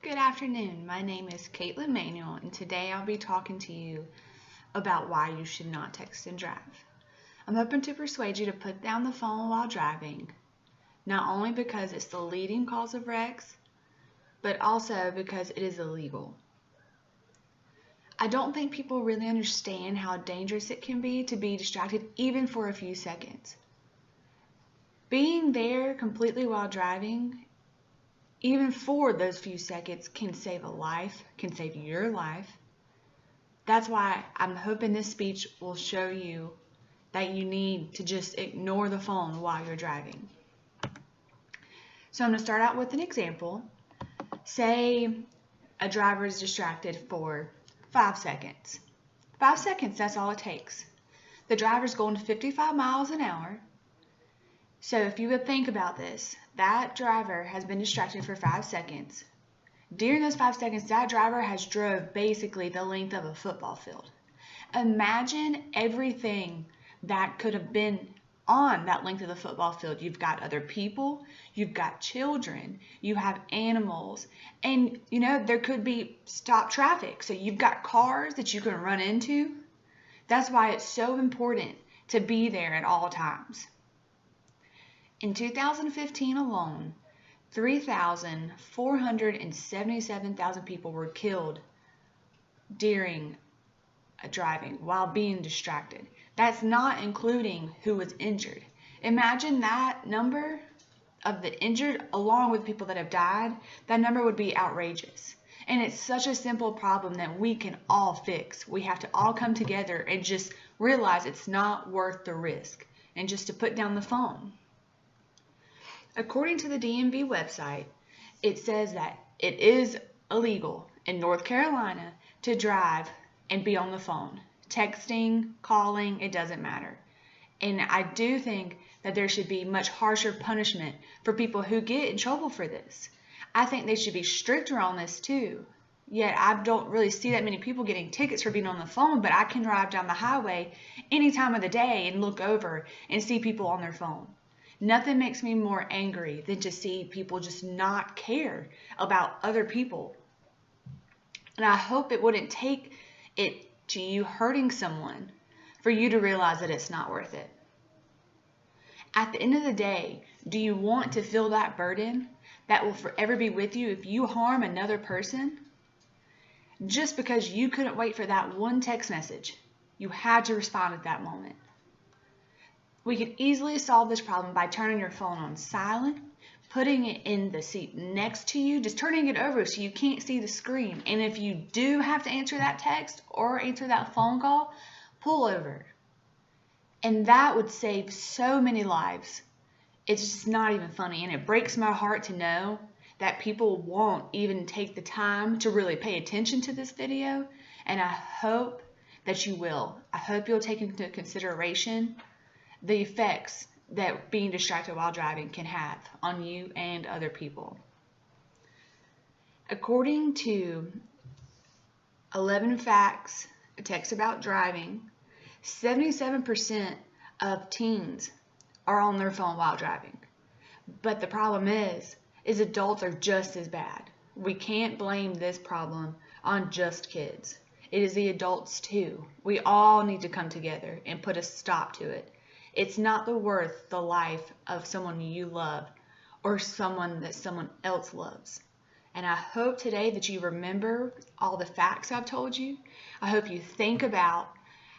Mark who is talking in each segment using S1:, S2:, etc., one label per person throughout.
S1: Good afternoon. My name is Caitlin Manuel, and today I'll be talking to you about why you should not text and drive. I'm hoping to persuade you to put down the phone while driving, not only because it's the leading cause of wrecks, but also because it is illegal. I don't think people really understand how dangerous it can be to be distracted even for a few seconds. Being there completely while driving, even for those few seconds, can save a life, can save your life. That's why I'm hoping this speech will show you that you need to just ignore the phone while you're driving. So I'm going to start out with an example. Say a driver is distracted for 5 seconds. 5 seconds, that's all it takes. The driver's going 55 miles an hour. So if you would think about this, that driver has been distracted for 5 seconds. During those 5 seconds, that driver has drove basically the length of a football field. Imagine everything that could have been on that length of the football field. You've got other people, you've got children, you have animals, and there could be stop traffic. So you've got cars that you can run into. That's why it's so important to be there at all times. In 2015 alone, 3,477,000 people were killed during driving while being distracted. That's not including who was injured. Imagine that number of the injured along with people that have died. That number would be outrageous. And it's such a simple problem that we can all fix. We have to all come together and just realize it's not worth the risk and just to put down the phone. According to the DMV website, it says that it is illegal in North Carolina to drive and be on the phone. Texting, calling, it doesn't matter. And I do think that there should be much harsher punishment for people who get in trouble for this. I think they should be stricter on this too. Yet I don't really see that many people getting tickets for being on the phone, but I can drive down the highway any time of the day and look over and see people on their phone. Nothing makes me more angry than to see people just not care about other people. And I hope it wouldn't take it to you hurting someone for you to realize that it's not worth it. At the end of the day, do you want to feel that burden that will forever be with you if you harm another person? Just because you couldn't wait for that one text message, you had to respond at that moment. We could easily solve this problem by turning your phone on silent, putting it in the seat next to you, just turning it over so you can't see the screen. And if you do have to answer that text or answer that phone call, pull over. And that would save so many lives. It's just not even funny. And it breaks my heart to know that people won't even take the time to really pay attention to this video. And I hope that you will. I hope you'll take into consideration the effects that being distracted while driving can have on you and other people. According to 11 Facts, a text about driving, 77% of teens are on their phone while driving. But the problem is adults are just as bad. We can't blame this problem on just kids. It is the adults too. We all need to come together and put a stop to it. It's not worth the life of someone you love or someone that someone else loves. And I hope today that you remember all the facts I've told you. I hope you think about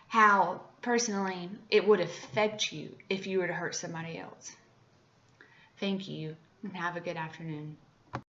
S1: how personally it would affect you if you were to hurt somebody else. Thank you and have a good afternoon.